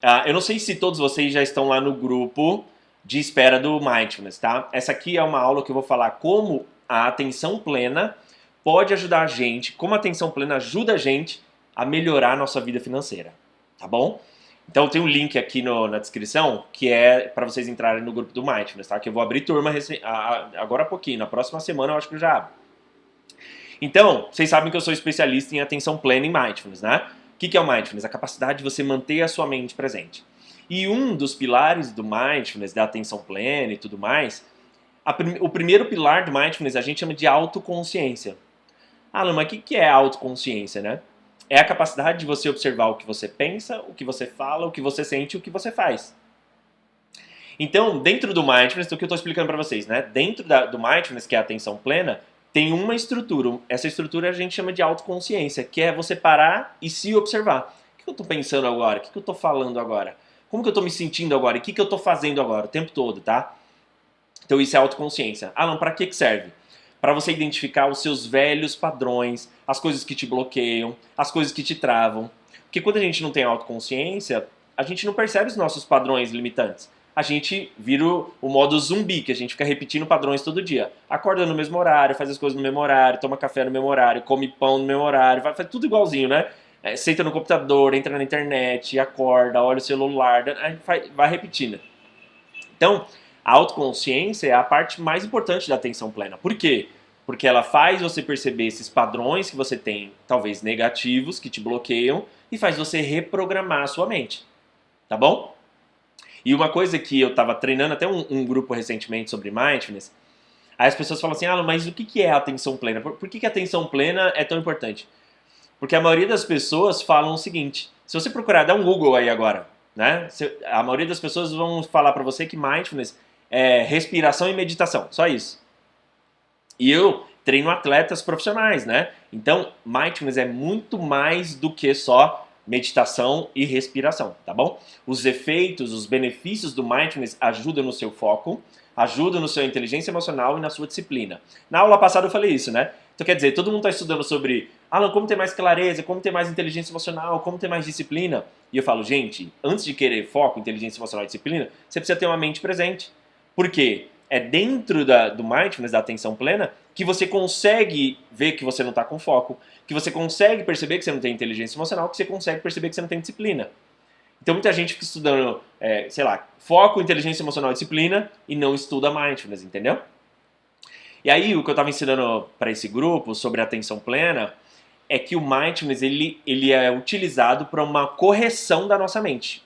Eu não sei se todos vocês já estão lá no grupo de espera do Mindfulness, tá? Essa aqui é uma aula que eu vou falar como a atenção plena pode ajudar a gente, como a atenção plena ajuda a gente a melhorar a nossa vida financeira, tá bom? Então tem um link aqui na descrição que é para vocês entrarem no grupo do Mindfulness, tá? Que eu vou abrir turma agora há pouquinho, na próxima semana eu acho que eu já abro. Então, vocês sabem que eu sou especialista em atenção plena e Mindfulness, né? O que é o Mindfulness? A capacidade de você manter a sua mente presente. E um dos pilares do Mindfulness, da atenção plena e tudo mais, o primeiro pilar do Mindfulness a gente chama de autoconsciência. Alan, mas o que é autoconsciência, né? É a capacidade de você observar o que você pensa, o que você fala, o que você sente e o que você faz. Então, dentro do Mindfulness, o que eu estou explicando para vocês, né? Dentro do Mindfulness, que é a atenção plena, tem uma estrutura. Essa estrutura a gente chama de autoconsciência, que é você parar e se observar. O que eu estou pensando agora? O que eu estou falando agora? Como que eu estou me sentindo agora? E o que eu estou fazendo agora? O tempo todo, tá? Então isso é autoconsciência. Alan, para que serve? Para você identificar os seus velhos padrões, as coisas que te bloqueiam, as coisas que te travam. Porque quando a gente não tem autoconsciência, a gente não percebe os nossos padrões limitantes. A gente vira o modo zumbi, que a gente fica repetindo padrões todo dia. Acorda no mesmo horário, faz as coisas no mesmo horário, toma café no mesmo horário, come pão no mesmo horário, faz tudo igualzinho, né? Senta no computador, entra na internet, acorda, olha o celular, vai repetindo. Então, a autoconsciência é a parte mais importante da atenção plena. Por quê? Porque ela faz você perceber esses padrões que você tem, talvez negativos, que te bloqueiam, e faz você reprogramar a sua mente. Tá bom? E uma coisa que eu estava treinando até um grupo recentemente sobre mindfulness, aí as pessoas falam assim, mas o que é a atenção plena? Por que a atenção plena é tão importante? Porque a maioria das pessoas falam o seguinte, se você procurar, dá um Google aí agora, né? A maioria das pessoas vão falar para você que mindfulness é respiração e meditação, só isso. E eu treino atletas profissionais, né? Então, mindfulness é muito mais do que só meditação e respiração, tá bom? Os efeitos, os benefícios do mindfulness ajudam no seu foco, ajudam no seu inteligência emocional e na sua disciplina. Na aula passada eu falei isso, né? Então quer dizer, todo mundo está estudando sobre Alan, como ter mais clareza, como ter mais inteligência emocional, como ter mais disciplina. E eu falo, gente, antes de querer foco, inteligência emocional e disciplina, você precisa ter uma mente presente. Por quê? É dentro do mindfulness, da atenção plena, que você consegue ver que você não está com foco, que você consegue perceber que você não tem inteligência emocional, que você consegue perceber que você não tem disciplina. Então muita gente fica estudando, sei lá, foco, inteligência emocional e disciplina e não estuda mindfulness, entendeu? E aí o que eu estava ensinando para esse grupo sobre atenção plena é que o mindfulness ele é utilizado para uma correção da nossa mente.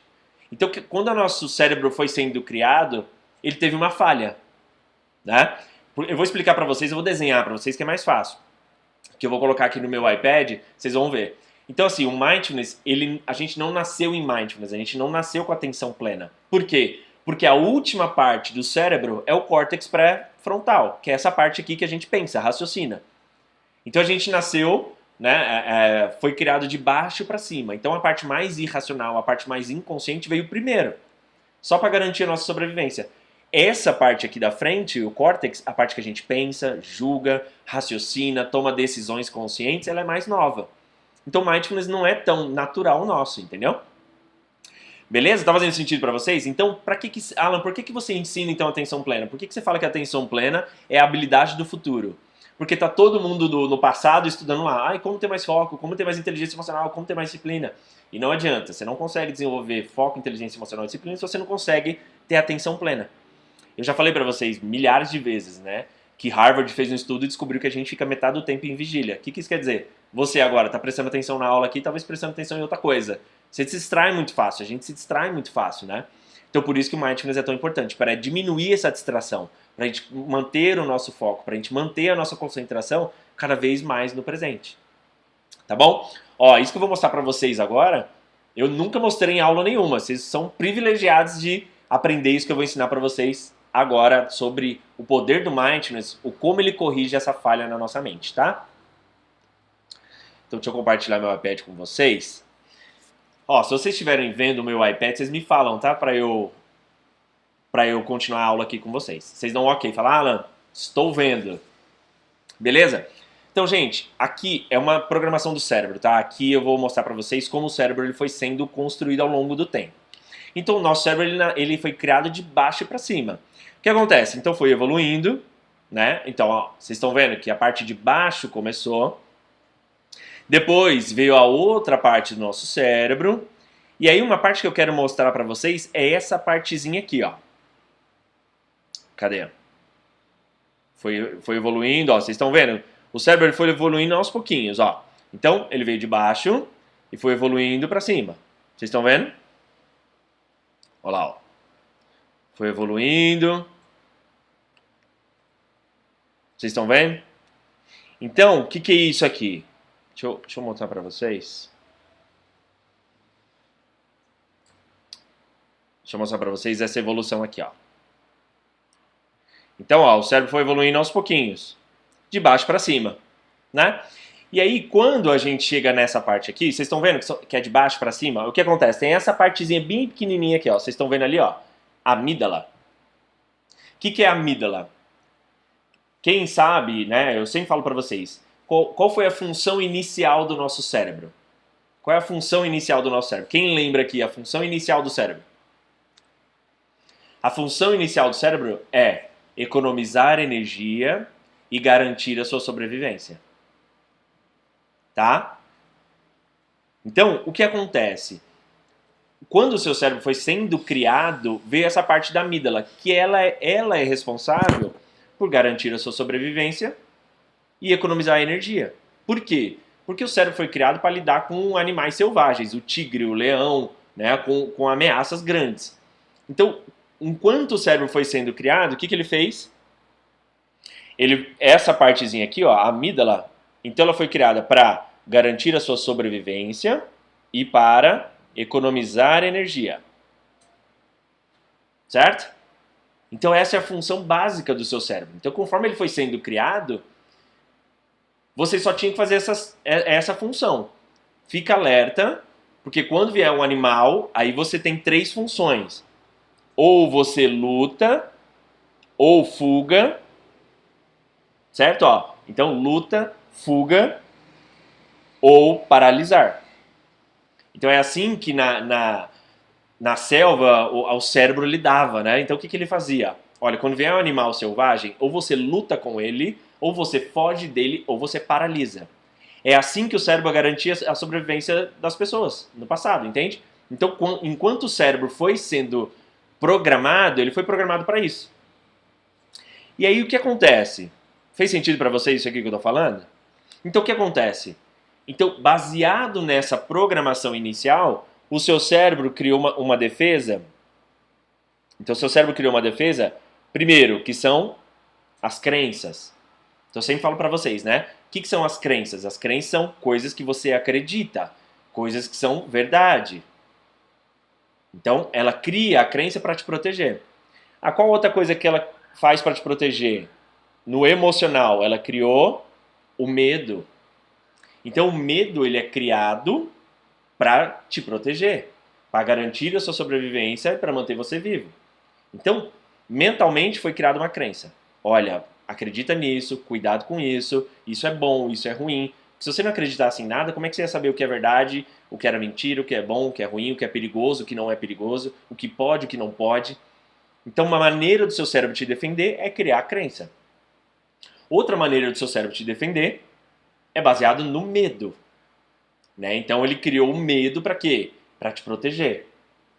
Então quando o nosso cérebro foi sendo criado, ele teve uma falha, né? Eu vou explicar para vocês, eu vou desenhar para vocês que é mais fácil. Que eu vou colocar aqui no meu iPad, vocês vão ver. Então assim, o mindfulness, a gente não nasceu em mindfulness, a gente não nasceu com atenção plena. Por quê? Porque a última parte do cérebro é o córtex pré-frontal, que é essa parte aqui que a gente pensa, raciocina. Então a gente nasceu, né, foi criado de baixo para cima. Então a parte mais irracional, a parte mais inconsciente veio primeiro, só para garantir a nossa sobrevivência. Essa parte aqui da frente, o córtex, a parte que a gente pensa, julga, raciocina, toma decisões conscientes, ela é mais nova. Então mindfulness não é tão natural nosso, entendeu? Beleza? Tá fazendo sentido para vocês? Então, Alan, por que você ensina então atenção plena? Por que você fala que a atenção plena é a habilidade do futuro? Porque tá todo mundo no passado estudando lá, como ter mais foco, como ter mais inteligência emocional, como ter mais disciplina. E não adianta, você não consegue desenvolver foco, inteligência emocional e disciplina se você não consegue ter atenção plena. Eu já falei para vocês milhares de vezes, né, que Harvard fez um estudo e descobriu que a gente fica metade do tempo em vigília. O que isso quer dizer? Você agora está prestando atenção na aula aqui, talvez prestando atenção em outra coisa. Você se distrai muito fácil, a gente se distrai muito fácil, né? Então por isso que o mindfulness é tão importante, para diminuir essa distração, para a gente manter o nosso foco, para a gente manter a nossa concentração cada vez mais no presente. Tá bom? Ó, isso que eu vou mostrar para vocês agora, eu nunca mostrei em aula nenhuma. Vocês são privilegiados de aprender isso que eu vou ensinar para vocês agora sobre o poder do mindfulness, o como ele corrige essa falha na nossa mente, tá? Então deixa eu compartilhar meu iPad com vocês. Ó, se vocês estiverem vendo o meu iPad, vocês me falam, tá? Para eu continuar a aula aqui com vocês. Vocês dão um ok, falam, Alan, estou vendo. Beleza? Então, gente, aqui é uma programação do cérebro, tá? Aqui eu vou mostrar para vocês como o cérebro ele foi sendo construído ao longo do tempo. Então o nosso cérebro ele foi criado de baixo para cima. O que acontece? Então foi evoluindo, né? Então, ó, vocês estão vendo que a parte de baixo começou, depois veio a outra parte do nosso cérebro, e aí uma parte que eu quero mostrar para vocês é essa partezinha aqui, ó. Cadê? Foi evoluindo, ó, vocês estão vendo? O cérebro ele foi evoluindo aos pouquinhos, ó. Então, ele veio de baixo e foi evoluindo para cima. Vocês estão vendo? Olha lá, ó. Foi evoluindo. Vocês estão vendo? Então, o que é isso aqui? Deixa eu mostrar para vocês. Deixa eu mostrar para vocês essa evolução aqui, ó. Então, ó, o cérebro foi evoluindo aos pouquinhos, de baixo para cima, né? E aí, quando a gente chega nessa parte aqui, vocês estão vendo que é de baixo para cima? O que acontece? Tem essa partezinha bem pequenininha aqui, ó. Vocês estão vendo ali, ó, amígdala. O que é a amígdala? Quem sabe, né? Eu sempre falo para vocês. Qual foi a função inicial do nosso cérebro? Qual é a função inicial do nosso cérebro? Quem lembra aqui a função inicial do cérebro? A função inicial do cérebro é economizar energia e garantir a sua sobrevivência. Tá? Então, o que acontece? Quando o seu cérebro foi sendo criado, veio essa parte da amígdala, que ela é responsável por garantir a sua sobrevivência e economizar energia. Por quê? Porque o cérebro foi criado para lidar com animais selvagens, o tigre, o leão, né, com ameaças grandes. Então, enquanto o cérebro foi sendo criado, o que ele fez? Essa partezinha aqui, ó, a amígdala, então ela foi criada para garantir a sua sobrevivência e para economizar energia. Certo? Então essa é a função básica do seu cérebro. Então conforme ele foi sendo criado, você só tinha que fazer essa função. Fica alerta, porque quando vier um animal, aí você tem 3 funções. Ou você luta, ou fuga, certo? Ó, então luta, fuga ou paralisar. Então é assim que na selva o cérebro lidava, né? Então o que ele fazia? Olha, quando vier um animal selvagem, ou você luta com ele, ou você foge dele, ou você paralisa. É assim que o cérebro garantia a sobrevivência das pessoas no passado, entende? Então, enquanto o cérebro foi sendo programado, ele foi programado para isso. E aí o que acontece? Fez sentido para vocês isso aqui que eu estou falando? Então o que acontece? Então, baseado nessa programação inicial, o seu cérebro criou uma defesa. Então, o seu cérebro criou uma defesa, primeiro, que são as crenças. Então, eu sempre falo para vocês, né? O que são as crenças? As crenças são coisas que você acredita, coisas que são verdade. Então, ela cria a crença para te proteger. A qual outra coisa que ela faz para te proteger? No emocional, ela criou o medo. Então, o medo ele é criado para te proteger, para garantir a sua sobrevivência e para manter você vivo. Então, mentalmente foi criada uma crença. Olha, acredita nisso, cuidado com isso é bom, isso é ruim. Se você não acreditasse em nada, como é que você ia saber o que é verdade, o que era mentira, o que é bom, o que é ruim, o que é perigoso, o que não é perigoso, o que pode, o que não pode? Então, uma maneira do seu cérebro te defender é criar a crença. Outra maneira do seu cérebro te defender é baseado no medo. Né? Então, ele criou o medo para quê? Para te proteger.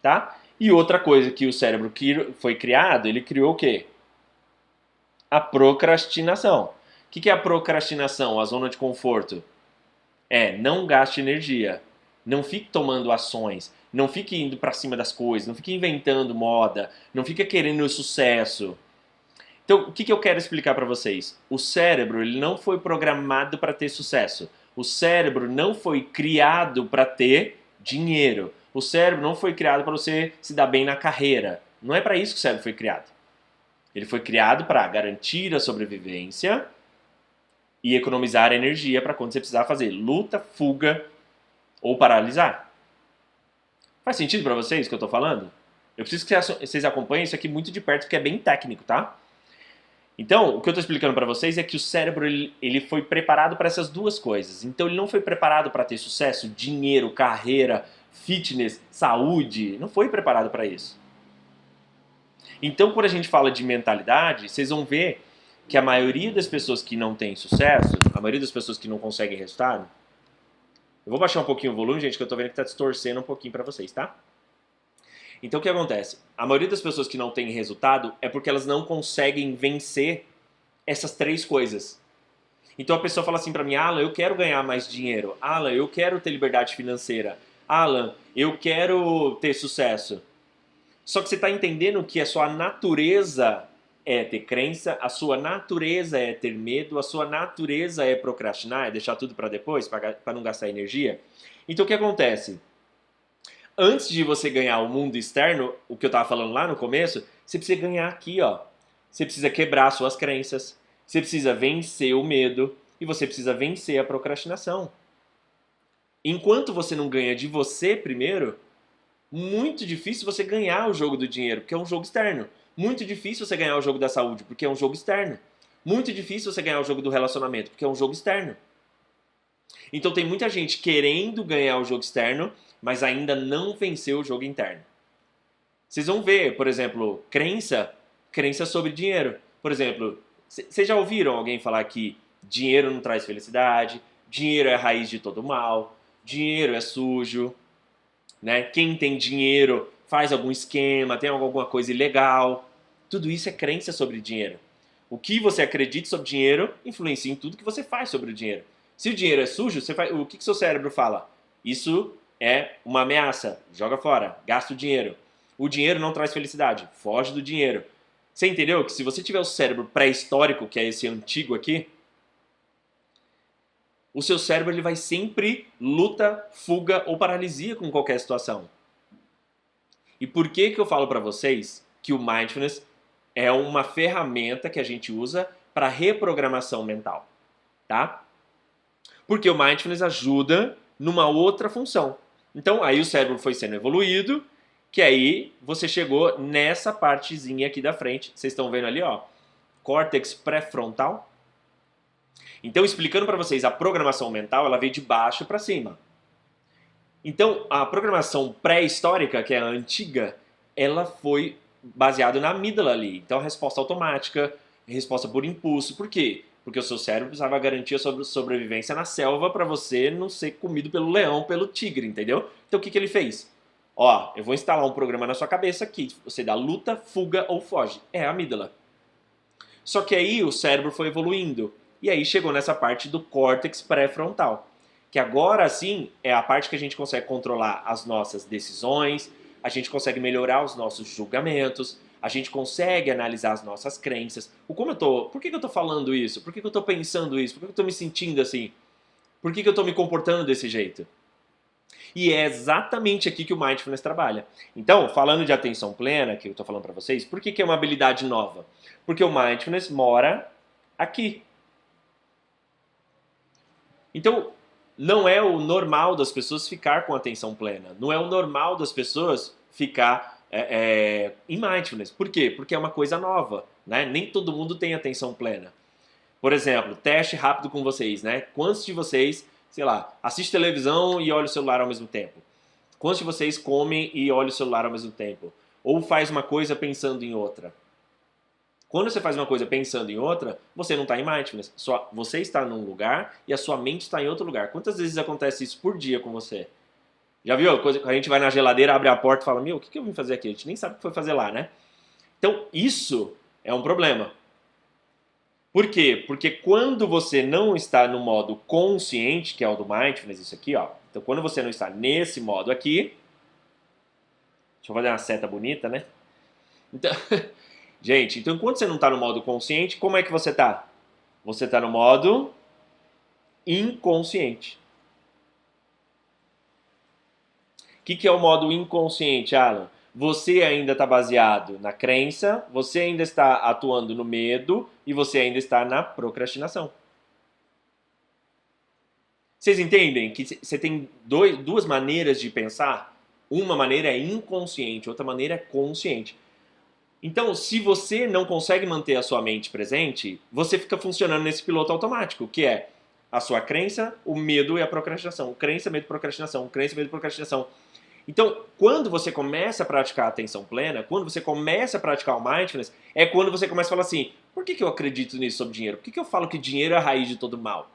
Tá? E outra coisa que o cérebro foi criado, ele criou o quê? A procrastinação. O que é a procrastinação? A zona de conforto. Não gaste energia. Não fique tomando ações. Não fique indo para cima das coisas. Não fique inventando moda. Não fique querendo o sucesso. Então, o que eu quero explicar para vocês? O cérebro ele não foi programado para ter sucesso. O cérebro não foi criado para ter dinheiro. O cérebro não foi criado para você se dar bem na carreira. Não é para isso que o cérebro foi criado. Ele foi criado para garantir a sobrevivência e economizar energia para quando você precisar fazer luta, fuga ou paralisar. Faz sentido para vocês o que eu estou falando? Eu preciso que vocês acompanhem isso aqui muito de perto, porque é bem técnico, tá? Então, o que eu estou explicando para vocês é que o cérebro ele foi preparado para essas duas coisas. Então, ele não foi preparado para ter sucesso, dinheiro, carreira, fitness, saúde, não foi preparado para isso. Então, quando a gente fala de mentalidade, vocês vão ver que a maioria das pessoas que não tem sucesso, a maioria das pessoas que não conseguem resultado, eu vou baixar um pouquinho o volume, gente, que eu tô vendo que tá distorcendo um pouquinho para vocês, tá? Então, o que acontece? A maioria das pessoas que não tem resultado é porque elas não conseguem vencer essas três coisas. Então a pessoa fala assim para mim, Alan, eu quero ganhar mais dinheiro. Alan, eu quero ter liberdade financeira. Alan, eu quero ter sucesso. Só que você está entendendo que a sua natureza é ter crença, a sua natureza é ter medo, a sua natureza é procrastinar, é deixar tudo para depois, para não gastar energia. Então o que acontece? Antes de você ganhar o mundo externo, o que eu estava falando lá no começo, você precisa ganhar aqui, ó. Você precisa quebrar suas crenças, você precisa vencer o medo e você precisa vencer a procrastinação. Enquanto você não ganha de você primeiro, muito difícil você ganhar o jogo do dinheiro, porque é um jogo externo. Muito difícil você ganhar o jogo da saúde, porque é um jogo externo. Muito difícil você ganhar o jogo do relacionamento, porque é um jogo externo. Então tem muita gente querendo ganhar o jogo externo, mas ainda não venceu o jogo interno. Vocês vão ver, por exemplo, crença sobre dinheiro. Por exemplo, vocês já ouviram alguém falar que dinheiro não traz felicidade, dinheiro é a raiz de todo mal, dinheiro é sujo, né? Quem tem dinheiro faz algum esquema, tem alguma coisa ilegal. Tudo isso é crença sobre dinheiro. O que você acredita sobre dinheiro influencia em tudo que você faz sobre o dinheiro. Se o dinheiro é sujo, o que seu cérebro fala? Isso é uma ameaça, joga fora, gasta o dinheiro. O dinheiro não traz felicidade, foge do dinheiro. Você entendeu que se você tiver o cérebro pré-histórico, que é esse antigo aqui, o seu cérebro ele vai sempre luta, fuga ou paralisia com qualquer situação. E por que eu falo para vocês que o Mindfulness é uma ferramenta que a gente usa para reprogramação mental, tá? Porque o Mindfulness ajuda numa outra função. Então, aí o cérebro foi sendo evoluído, que aí você chegou nessa partezinha aqui da frente. Vocês estão vendo ali, ó, córtex pré-frontal. Então, explicando para vocês, a programação mental, ela veio de baixo para cima. Então, a programação pré-histórica, que é a antiga, ela foi baseada na amígdala ali. Então, a resposta automática, resposta por impulso. Por quê? Porque o seu cérebro precisava garantir a sua sobrevivência na selva para você não ser comido pelo leão, pelo tigre, entendeu? Então, o que ele fez? Ó, eu vou instalar um programa na sua cabeça que você dá luta, fuga ou foge. É a amígdala. Só que aí o cérebro foi evoluindo. E aí chegou nessa parte do córtex pré-frontal. Que agora sim é a parte que a gente consegue controlar as nossas decisões, a gente consegue melhorar os nossos julgamentos, a gente consegue analisar as nossas crenças. Por que eu tô falando isso? Por que eu tô pensando isso? Por que eu tô me sentindo assim? Por que eu tô me comportando desse jeito? E é exatamente aqui que o Mindfulness trabalha. Então, falando de atenção plena, que eu tô falando para vocês, por que é uma habilidade nova? Porque o Mindfulness mora aqui. Então, não é o normal das pessoas ficar com atenção plena. Não é o normal das pessoas ficar em mindfulness. Por quê? Porque é uma coisa nova, né? Nem todo mundo tem atenção plena. Por exemplo, teste rápido com vocês, né? Quantos de vocês, sei lá, assiste televisão e olha o celular ao mesmo tempo? Quantos de vocês comem e olham o celular ao mesmo tempo? Ou faz uma coisa pensando em outra? Quando você faz uma coisa pensando em outra, você não está em mindfulness. Você está num lugar e a sua mente está em outro lugar. Quantas vezes acontece isso por dia com você? Já viu? A gente vai na geladeira, abre a porta e fala, meu, o que eu vim fazer aqui? A gente nem sabe o que foi fazer lá, né? Então, isso é um problema. Por quê? Porque quando você não está no modo consciente, que é o do mindfulness, isso aqui, ó. Então, quando você não está nesse modo aqui... Deixa eu fazer uma seta bonita, né? Então... Gente, então enquanto você não está no modo consciente, como é que você está? Você está no modo inconsciente. O que é o modo inconsciente, Alan? Você ainda está baseado na crença, você ainda está atuando no medo e você ainda está na procrastinação. Vocês entendem que você tem duas maneiras de pensar? Uma maneira é inconsciente, outra maneira é consciente. Então, se você não consegue manter a sua mente presente, você fica funcionando nesse piloto automático, que é a sua crença, o medo e a procrastinação. Crença, medo, procrastinação. Crença, medo, procrastinação. Então, quando você começa a praticar a atenção plena, quando você começa a praticar o mindfulness, é quando você começa a falar assim, por que eu acredito nisso sobre dinheiro? Por que eu falo que dinheiro é a raiz de todo mal?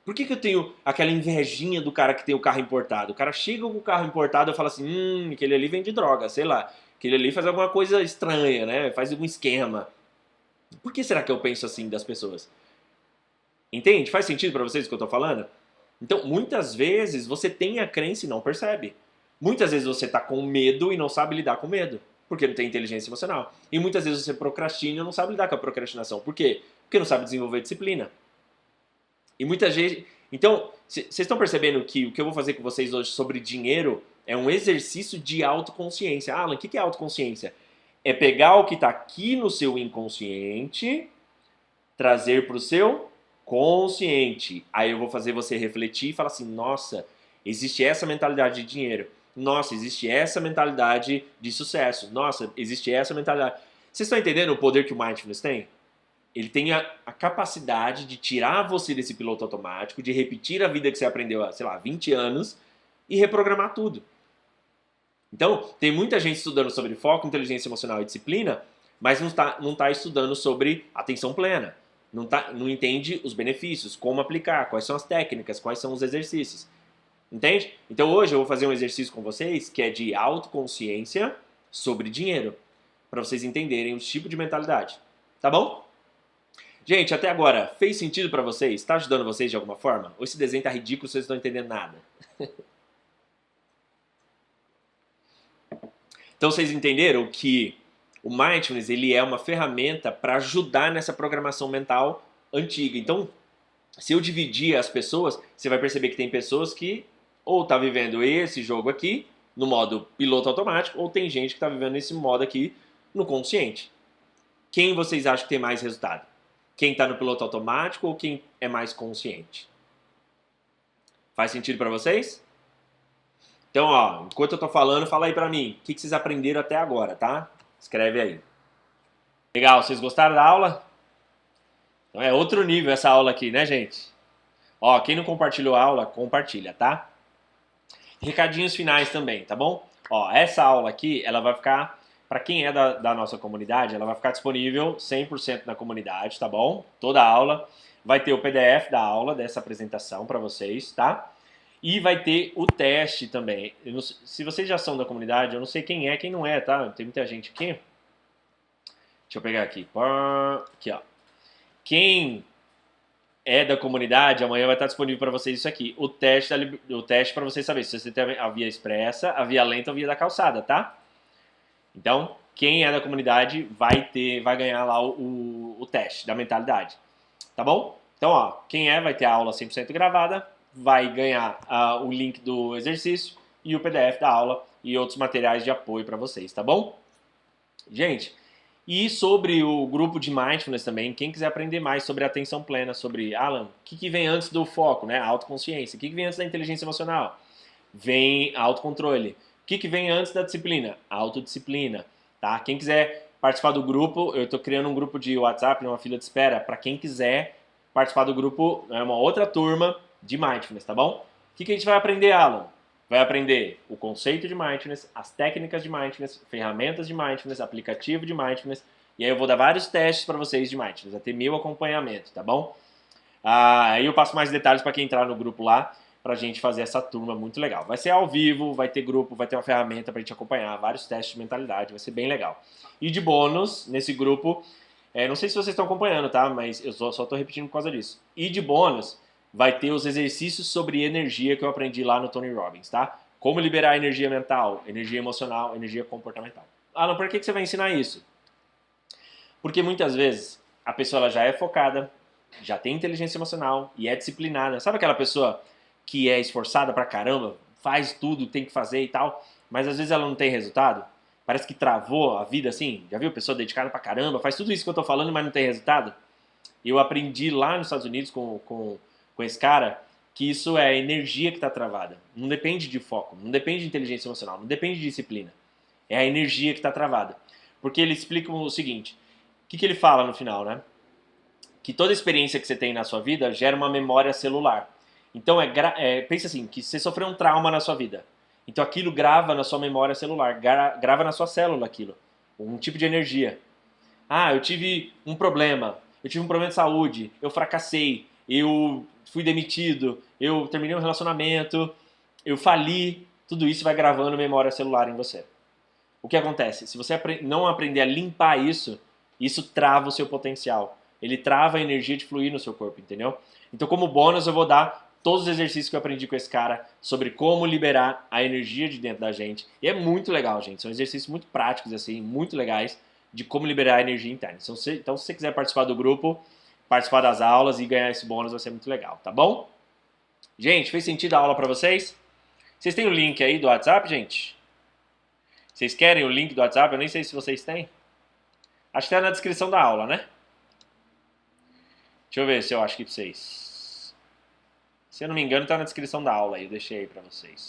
Por que eu tenho aquela invejinha do cara que tem o carro importado? O cara chega com o carro importado e fala assim, aquele ali vende droga, sei lá. Aquele ali faz alguma coisa estranha, né? Faz algum esquema. Por que será que eu penso assim das pessoas? Entende? Faz sentido para vocês o que eu estou falando? Então, muitas vezes você tem a crença e não percebe. Muitas vezes você está com medo e não sabe lidar com medo, porque não tem inteligência emocional. E muitas vezes você procrastina e não sabe lidar com a procrastinação. Por quê? Porque não sabe desenvolver disciplina. E muita gente... Então, vocês estão percebendo que o que eu vou fazer com vocês hoje sobre dinheiro é um exercício de autoconsciência. Alan, o que é autoconsciência? É pegar o que está aqui no seu inconsciente, trazer para o seu consciente. Aí eu vou fazer você refletir e falar assim, nossa, existe essa mentalidade de dinheiro. Nossa, existe essa mentalidade de sucesso. Nossa, existe essa mentalidade... Vocês estão entendendo o poder que o Mindfulness tem? Ele tem a capacidade de tirar você desse piloto automático, de repetir a vida que você aprendeu há, sei lá, 20 anos e reprogramar tudo. Então, tem muita gente estudando sobre foco, inteligência emocional e disciplina, mas não tá estudando sobre atenção plena. Não entende os benefícios, como aplicar, quais são as técnicas, quais são os exercícios. Entende? Então hoje eu vou fazer um exercício com vocês que é de autoconsciência sobre dinheiro, para vocês entenderem o tipo de mentalidade. Tá bom? Gente, até agora, fez sentido para vocês? Está ajudando vocês de alguma forma? Ou esse desenho tá ridículo, vocês não estão entendendo nada? Então vocês entenderam que o Mindfulness ele é uma ferramenta para ajudar nessa programação mental antiga. Então, se eu dividir as pessoas, você vai perceber que tem pessoas que ou tá vivendo esse jogo aqui no modo piloto automático, ou tem gente que tá vivendo esse modo aqui no consciente. Quem vocês acham que tem mais resultado? Quem está no piloto automático ou quem é mais consciente? Faz sentido para vocês? Então, ó, enquanto eu tô falando, fala aí pra mim. O que vocês aprenderam até agora, tá? Escreve aí. Legal, vocês gostaram da aula? Então é outro nível essa aula aqui, né, gente? Ó, quem não compartilhou a aula, compartilha, tá? Recadinhos finais também, tá bom? Ó, essa aula aqui, ela vai ficar, para quem é da nossa comunidade, ela vai ficar disponível 100% na comunidade, tá bom? Toda a aula. Vai ter o PDF da aula, dessa apresentação para vocês, tá? E vai ter o teste também. Se vocês já são da comunidade, eu não sei quem é, quem não é, tá? Tem muita gente aqui. Deixa eu pegar aqui. Aqui, ó. Quem é da comunidade, amanhã vai estar disponível para vocês isso aqui. O teste para vocês saberem se você tem a via expressa, a via lenta ou a via da calçada, tá? Então, quem é da comunidade vai ganhar lá o teste da mentalidade. Tá bom? Então, ó, quem vai ter a aula 100% gravada, vai ganhar o link do exercício e o PDF da aula e outros materiais de apoio para vocês, tá bom? Gente, e sobre o grupo de Mindfulness também, quem quiser aprender mais sobre atenção plena, sobre, Alan, o que vem antes do foco, né? A autoconsciência. O que vem antes da inteligência emocional? Vem autocontrole. O que vem antes da disciplina? A autodisciplina, tá? Quem quiser participar do grupo, eu estou criando um grupo de WhatsApp, uma fila de espera, para quem quiser participar do grupo, é uma outra turma de Mindfulness, tá bom? O que a gente vai aprender, Alan? Vai aprender o conceito de Mindfulness, as técnicas de Mindfulness, ferramentas de Mindfulness, aplicativo de Mindfulness, e aí eu vou dar vários testes para vocês de Mindfulness, até 1000 acompanhamento, tá bom? Aí eu passo mais detalhes para quem entrar no grupo lá, pra gente fazer essa turma muito legal. Vai ser ao vivo, vai ter grupo, vai ter uma ferramenta pra gente acompanhar, vários testes de mentalidade, vai ser bem legal. E de bônus, nesse grupo, não sei se vocês estão acompanhando, tá? Mas eu só tô repetindo por causa disso. E de bônus, vai ter os exercícios sobre energia que eu aprendi lá no Tony Robbins, tá? Como liberar energia mental, energia emocional, energia comportamental. Alan, por que você vai ensinar isso? Porque muitas vezes a pessoa ela já é focada, já tem inteligência emocional e é disciplinada. Sabe aquela pessoa que é esforçada pra caramba, faz tudo, tem que fazer e tal, mas às vezes ela não tem resultado? Parece que travou a vida assim. Já viu? Pessoa dedicada pra caramba, faz tudo isso que eu tô falando, mas não tem resultado? Eu aprendi lá nos Estados Unidos com esse cara que isso é energia que está travada. Não depende de foco, não depende de inteligência emocional, não depende de disciplina. É a energia que está travada. Porque ele explica o seguinte, o que ele fala no final, né? Que toda experiência que você tem na sua vida gera uma memória celular. Então, pensa assim, que você sofreu um trauma na sua vida. Então aquilo grava na sua memória celular, grava na sua célula aquilo, um tipo de energia. Ah, eu tive um problema de saúde, eu fracassei, eu fui demitido, eu terminei um relacionamento, eu fali, tudo isso vai gravando memória celular em você. O que acontece? Se você não aprender a limpar isso, isso trava o seu potencial. Ele trava a energia de fluir no seu corpo, entendeu? Então, como bônus, eu vou dar todos os exercícios que eu aprendi com esse cara sobre como liberar a energia de dentro da gente. E é muito legal, gente. São exercícios muito práticos, assim, muito legais de como liberar a energia interna. Então, se você quiser participar do grupo, participar das aulas e ganhar esse bônus, vai ser muito legal, tá bom? Gente, fez sentido a aula para vocês? Vocês têm o link aí do WhatsApp, gente? Vocês querem o link do WhatsApp? Eu nem sei se vocês têm. Acho que tá na descrição da aula, né? Deixa eu ver se eu acho que vocês. Se eu não me engano, tá na descrição da aula aí. Eu deixei aí pra vocês.